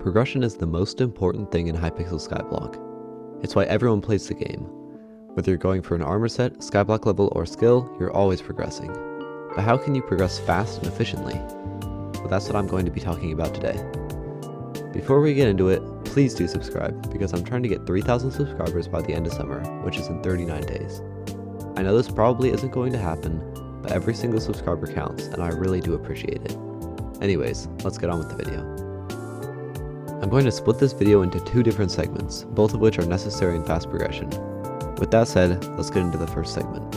Progression is the most important thing in Hypixel Skyblock. It's why everyone plays the game. Whether you're going for an armor set, Skyblock level, or skill, you're always progressing. But how can you progress fast and efficiently? Well, that's what I'm going to be talking about today. Before we get into it, please do subscribe, because I'm trying to get 3,000 subscribers by the end of summer, which is in 39 days. I know this probably isn't going to happen, but every single subscriber counts, and I really do appreciate it. Anyways, let's get on with the video. I'm going to split this video into two different segments, both of which are necessary in fast progression. With that said, let's get into the first segment.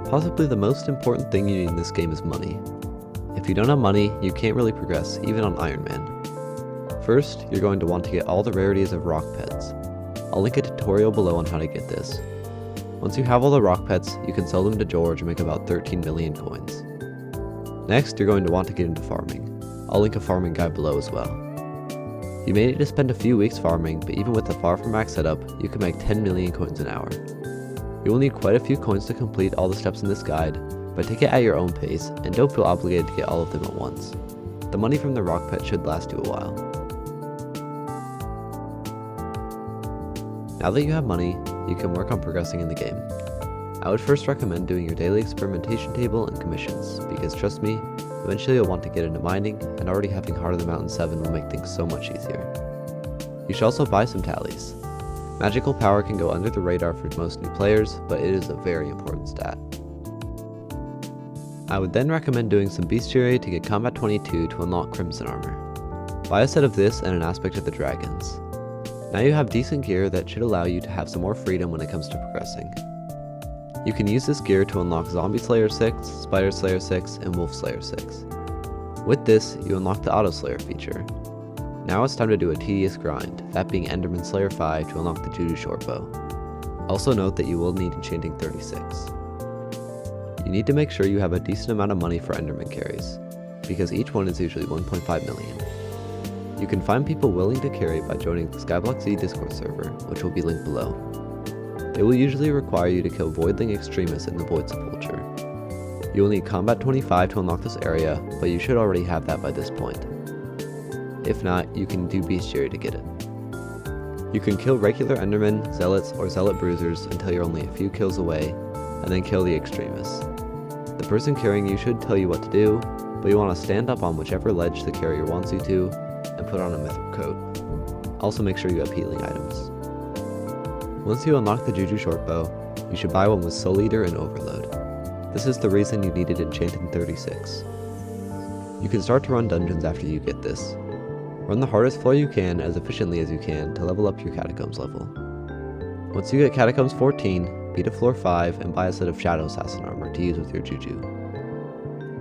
Possibly the most important thing you need in this game is money. If you don't have money, you can't really progress, even on Iron Man. First, you're going to want to get all the rarities of rock pets. I'll link a tutorial below on how to get this. Once you have all the rock pets, you can sell them to George and make about 13 million coins. Next, you're going to want to get into farming. I'll link a farming guide below as well. You may need to spend a few weeks farming, but even with the far from max setup, you can make 10 million coins an hour. You will need quite a few coins to complete all the steps in this guide, but take it at your own pace, and don't feel obligated to get all of them at once. The money from the rock pet should last you a while. Now that you have money, you can work on progressing in the game. I would first recommend doing your daily experimentation table and commissions, because trust me, eventually you'll want to get into mining, and already having Heart of the Mountain 7 will make things so much easier. You should also buy some tallies. Magical power can go under the radar for most new players, but it is a very important stat. I would then recommend doing some bestiary to get combat 22 to unlock Crimson armor. Buy a set of this and an aspect of the dragons. Now you have decent gear that should allow you to have some more freedom when it comes to progressing. You can use this gear to unlock Zombie Slayer 6, Spider Slayer 6, and Wolf Slayer 6. With this, you unlock the Auto Slayer feature. Now it's time to do a tedious grind, that being Enderman Slayer 5 to unlock the Juju Shortbow. Also note that you will need Enchanting 36. You need to make sure you have a decent amount of money for Enderman carries, because each one is usually 1.5 million. You can find people willing to carry by joining the Skyblock Z Discord server, which will be linked below. They will usually require you to kill Voidling extremists in the Void Sepulchre. You will need Combat 25 to unlock this area, but you should already have that by this point. If not, you can do Bestiary to get it. You can kill regular Endermen, Zealots, or Zealot Bruisers until you're only a few kills away, and then kill the extremists. The person carrying you should tell you what to do, but you want to stand up on whichever ledge the carrier wants you to, and put on a mithril coat. Also make sure you have healing items. Once you unlock the Juju Shortbow, you should buy one with Soul Eater and Overload. This is the reason you needed Enchanting 36. You can start to run dungeons after you get this. Run the hardest floor you can as efficiently as you can to level up your Catacombs level. Once you get Catacombs 14, beat a floor 5 and buy a set of Shadow Assassin armor to use with your Juju.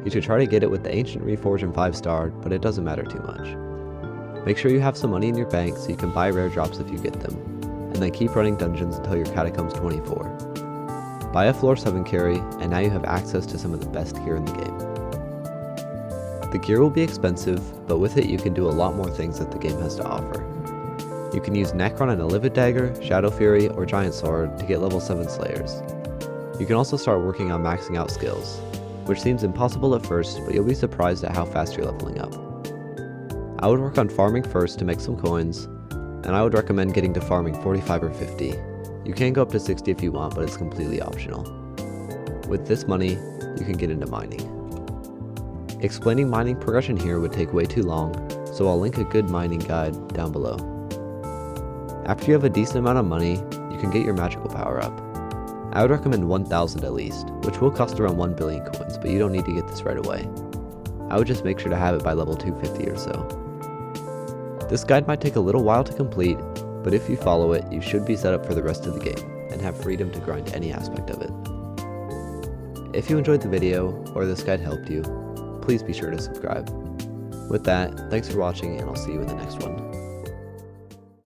You should try to get it with the Ancient Reforge and 5-star, but it doesn't matter too much. Make sure you have some money in your bank so you can buy rare drops if you get them, and then keep running dungeons until your Catacombs 24. Buy a floor 7 carry, and now you have access to some of the best gear in the game. The gear will be expensive, but with it you can do a lot more things that the game has to offer. You can use Necron and a Livid Dagger, Shadow Fury, or Giant Sword to get level 7 Slayers. You can also start working on maxing out skills, which seems impossible at first, but you'll be surprised at how fast you're leveling up. I would work on farming first to make some coins, and I would recommend getting to farming 45 or 50. You can go up to 60 if you want, but it's completely optional. With this money, you can get into mining. Explaining mining progression here would take way too long, so I'll link a good mining guide down below. After you have a decent amount of money, you can get your magical power up. I would recommend 1,000 at least, which will cost around 1 billion coins, but you don't need to get this right away. I would just make sure to have it by level 250 or so. This guide might take a little while to complete, but if you follow it, you should be set up for the rest of the game, and have freedom to grind any aspect of it. If you enjoyed the video, or this guide helped you, please be sure to subscribe. With that, thanks for watching, and I'll see you in the next one.